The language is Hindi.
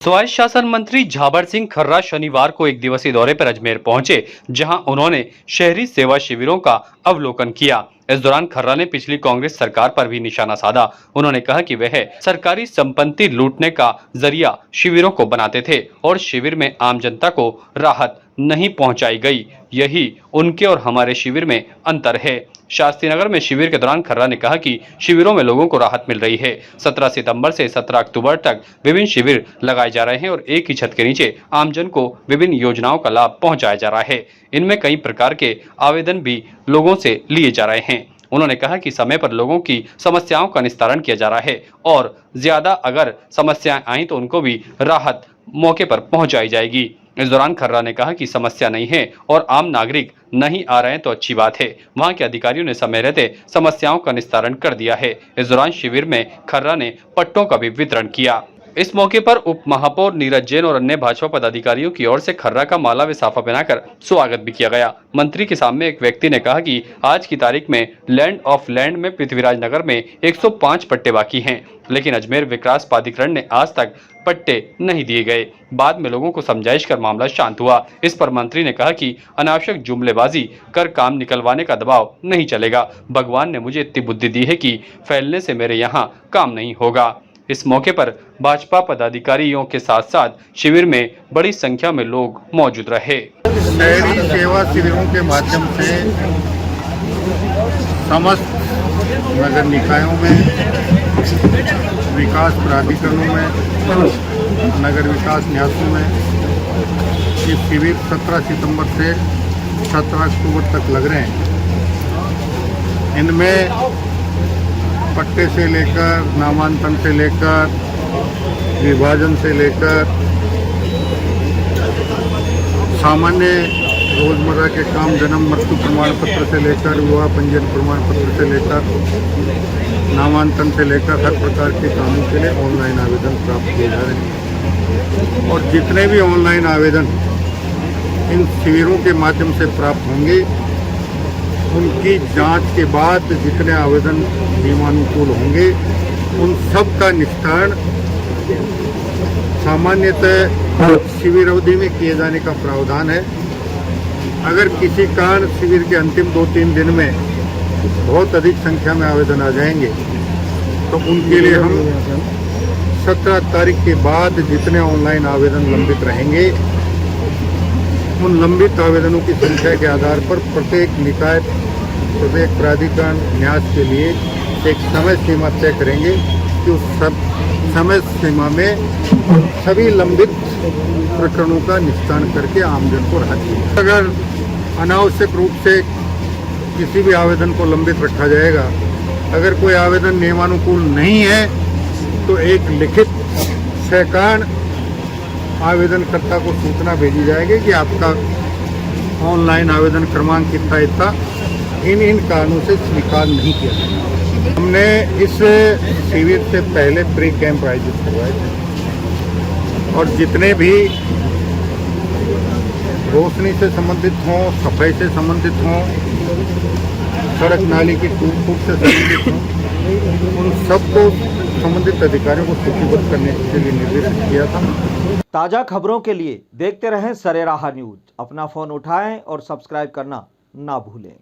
स्वायत्त शासन मंत्री झाबर सिंह खर्रा शनिवार को एक दिवसीय दौरे पर अजमेर पहुंचे, जहां उन्होंने शहरी सेवा शिविरों का अवलोकन किया। इस दौरान खर्रा ने पिछली कांग्रेस सरकार पर भी निशाना साधा। उन्होंने कहा कि वह सरकारी संपत्ति लूटने का जरिया शिविरों को बनाते थे और शिविर में आम जनता को राहत नहीं पहुंचाई गई। यही उनके और हमारे शिविर में अंतर है। शास्त्री नगर में शिविर के दौरान खर्रा ने कहा कि शिविरों में लोगों को राहत मिल रही है। 17 सितंबर से 17 अक्टूबर तक विभिन्न शिविर लगाए जा रहे हैं और एक ही छत के नीचे आमजन को विभिन्न योजनाओं का लाभ पहुंचाया जा रहा है। इनमें कई प्रकार के आवेदन भी लोगों से लिए जा रहे हैं। उन्होंने कहा कि समय पर लोगों की समस्याओं का निस्तारण किया जा रहा है और ज्यादा अगर समस्याएं आई तो उनको भी राहत मौके पर पहुंचाई जाएगी। इस दौरान खर्रा ने कहा कि समस्या नहीं है और आम नागरिक नहीं आ रहे हैं तो अच्छी बात है। वहां के अधिकारियों ने समय रहते समस्याओं का निस्तारण कर दिया है। इस दौरान शिविर में खर्रा ने पट्टों का भी वितरण किया। इस मौके पर उप महापौर नीरज जैन और अन्य भाजपा पदाधिकारियों की ओर से खर्रा का माला व साफा पहनाकर स्वागत भी किया गया। मंत्री के सामने एक व्यक्ति ने कहा कि आज की तारीख में लैंड ऑफ लैंड में पृथ्वीराज नगर में 105 पट्टे बाकी हैं, लेकिन अजमेर विकास प्राधिकरण ने आज तक पट्टे नहीं दिए गए। बाद में लोगों को समझाइश कर मामला शांत हुआ। इस पर मंत्री ने कहा कि अनावश्यक जुमलेबाजी कर काम निकलवाने का दबाव नहीं चलेगा। भगवान ने मुझे इतनी बुद्धि दी है कि फैलने से मेरे यहाँ काम नहीं होगा। इस मौके पर भाजपा पदाधिकारियों के साथ साथ शिविर में बड़ी संख्या में लोग मौजूद रहे। शहरी सेवा शिविरों के माध्यम से समस्त नगर निकायों में, विकास प्राधिकरणों में, नगर विकास न्यासों में ये शिविर 17 सितंबर से 17 अक्टूबर तक लग रहे हैं। इनमें पट्टे से लेकर, नामांकन से लेकर, विभाजन से लेकर, सामान्य रोजमर्रा के काम, जन्म मृत्यु प्रमाण पत्र से लेकर, विवाह पंजीयन प्रमाण पत्र से लेकर, नामांकन से लेकर हर प्रकार के कामों के लिए ऑनलाइन आवेदन प्राप्त किए जा रहे हैं। और जितने भी ऑनलाइन आवेदन इन शिविरों के माध्यम से प्राप्त होंगे, उनकी जांच के बाद जितने आवेदन नियमानुकूल होंगे उन सब का निस्तारण सामान्यतः शिविर अवधि में किए जाने का प्रावधान है। अगर किसी कारण शिविर के अंतिम 2-3 दिन में बहुत अधिक संख्या में आवेदन आ जाएंगे तो उनके लिए हम 17 तारीख के बाद जितने ऑनलाइन आवेदन लंबित रहेंगे उन लंबित आवेदनों की संख्या के आधार पर प्रत्येक निकाय, प्रत्येक प्राधिकरण, न्यास के लिए एक समय सीमा तय करेंगे कि उस सब समय सीमा में सभी लंबित प्रकरणों का निस्तारण करके आमजन को राहत मिलेगी। अगर अनावश्यक रूप से किसी भी आवेदन को लंबित रखा जाएगा, अगर कोई आवेदन नियमानुकूल नहीं है तो एक लिखित सैकान आवेदनकर्ता को सूचना भेजी जाएगी कि आपका ऑनलाइन आवेदन क्रमांक इतना इन कारणों से स्वीकार नहीं किया जाएगा। हमने इस शिविर से पहले प्री कैंप आयोजित करवाए थे और जितने भी रोशनी से संबंधित हों, सफाई से संबंधित हों, सड़क नाली की टूट फूट से संबंधित हों, उन सबको संबंधित अधिकारियों को सूचीबद्ध करने के लिए निर्देशित किया था। ताज़ा खबरों के लिए देखते रहें सरेराह न्यूज। अपना फ़ोन उठाएं और सब्सक्राइब करना ना भूलें।